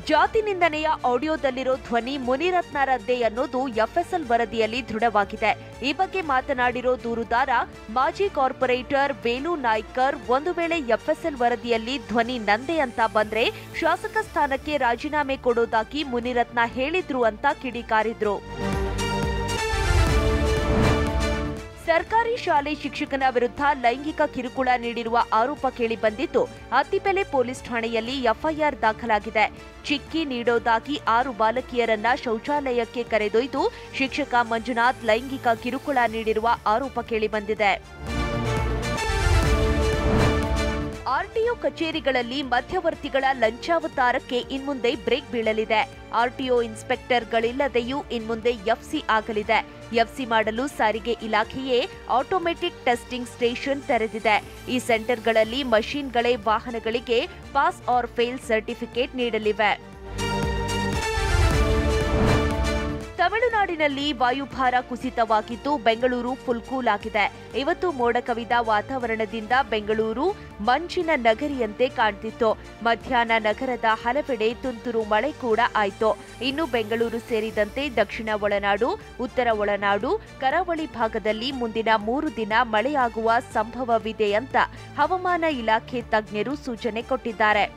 ಜಾತಿ ನಿಂದನೆಯ ಆಡಿಯೋದಲ್ಲಿರೋ ಧ್ವನಿ ಮುನಿರತ್ನರದ್ದೇ ಅನ್ನೋದು ಎಫ್ಎಸ್ಎಲ್ ವರದಿಯಲ್ಲಿ ದೃಢವಾಗಿದೆ. ಈ ಬಗ್ಗೆ ಮಾತನಾಡಿರೋ ದೂರುದಾರ ಮಾಜಿ ಕಾರ್ಪೊರೇಟರ್ ವೇಲು ನಾಯ್ಕರ್, ಒಂದು ವೇಳೆ ಎಫ್ಎಸ್ಎಲ್ ವರದಿಯಲ್ಲಿ ಧ್ವನಿ ನಂದೆ ಅಂತ ಬಂದ್ರೆ ಶಾಸಕ ಸ್ಥಾನಕ್ಕೆ ರಾಜೀನಾಮೆ ಕೊಡೋದಾಗಿ ಮುನಿರತ್ನ ಹೇಳಿದ್ರು ಅಂತ ಕಿಡಿಕಾರಿದ್ರು. ಸರ್ಕಾರಿ ಶಾಲೆ ಶಿಕ್ಷಕನ ವಿರುದ್ಧ ಲೈಂಗಿಕ ಕಿರುಕುಳ ನೀಡಿರುವ ಆರೋಪ ಕೇಳಿಬಂದಿದ್ದು, ಅತ್ತಿಬೆಲೆ ಪೊಲೀಸ್ ಠಾಣೆಯಲ್ಲಿ ಎಫ್ಐಆರ್ ದಾಖಲಾಗಿದೆ. ಚಿಕ್ಕಿ ನೀಡೋದಾಗಿ 6 ಬಾಲಕಿಯರನ್ನ ಶೌಚಾಲಯಕ್ಕೆ ಕರೆದೊಯ್ದು ಶಿಕ್ಷಕ ಮಂಜುನಾಥ್ ಲೈಂಗಿಕ ಕಿರುಕುಳ ನೀಡಿರುವ ಆರೋಪ ಕೇಳಿಬಂದಿದೆ. ಆರ್ಟಿಒ ಕಚೇರಿಗಳಲ್ಲಿ ಮಧ್ಯವರ್ತಿಗಳ ಲಂಚಾವತಾರಕ್ಕೆ ಇನ್ಮುಂದೆ ಬ್ರೇಕ್ ಬೀಳಲಿದೆ. ಆರ್ಟಿಒ ಇನ್ಸ್ಪೆಕ್ಟರ್ಗಳಿಲ್ಲದೆಯೂ ಇನ್ಮುಂದೆ ಎಫ್ಸಿ ಆಗಲಿದೆ. ಎಫ್ಸಿ ಮಾಡಲು ಸಾರಿಗೆ ಇಲಾಖೆಯೇ ಆಟೋಮೆಟಿಕ್ ಟೆಸ್ಟಿಂಗ್ ಸ್ಟೇಷನ್ ತೆರೆದಿದೆ. ಈ ಸೆಂಟರ್ಗಳಲ್ಲಿ ಮಷೀನ್ಗಳೇ ವಾಹನಗಳಿಗೆ ಪಾಸ್ ಆರ್ ಫೇಲ್ ಸರ್ಟಿಫಿಕೇಟ್ ನೀಡಲಿವೆ. ತಮಿಳುನಾಡಿನಲ್ಲಿ ವಾಯುಭಾರ ಕುಸಿತವಾಗಿದ್ದು ಬೆಂಗಳೂರು ಫುಲ್ ಕೂಲ್ ಆಗಿದೆ. ಇವತ್ತು ಮೋಡ ಕವಿದ ವಾತಾವರಣದಿಂದ ಬೆಂಗಳೂರು ಮಂಜಿನ ನಗರಿಯಂತೆ ಕಾಣ್ತಿತ್ತು. ಮಧ್ಯಾಹ್ನ ನಗರದ ಹಲವೆಡೆ ತುಂತುರು ಮಳೆ ಕೂಡ ಆಯಿತು. ಇನ್ನು ಬೆಂಗಳೂರು ಸೇರಿದಂತೆ ದಕ್ಷಿಣ ಒಳನಾಡು, ಉತ್ತರ ಒಳನಾಡು, ಕರಾವಳಿ ಭಾಗದಲ್ಲಿ ಮುಂದಿನ 3 ದಿನ ಮಳೆಯಾಗುವ ಸಂಭವವಿದೆ ಅಂತ ಹವಾಮಾನ ಇಲಾಖೆ ತಜ್ಞರು ಸೂಚನೆ ಕೊಟ್ಟಿದ್ದಾರೆ.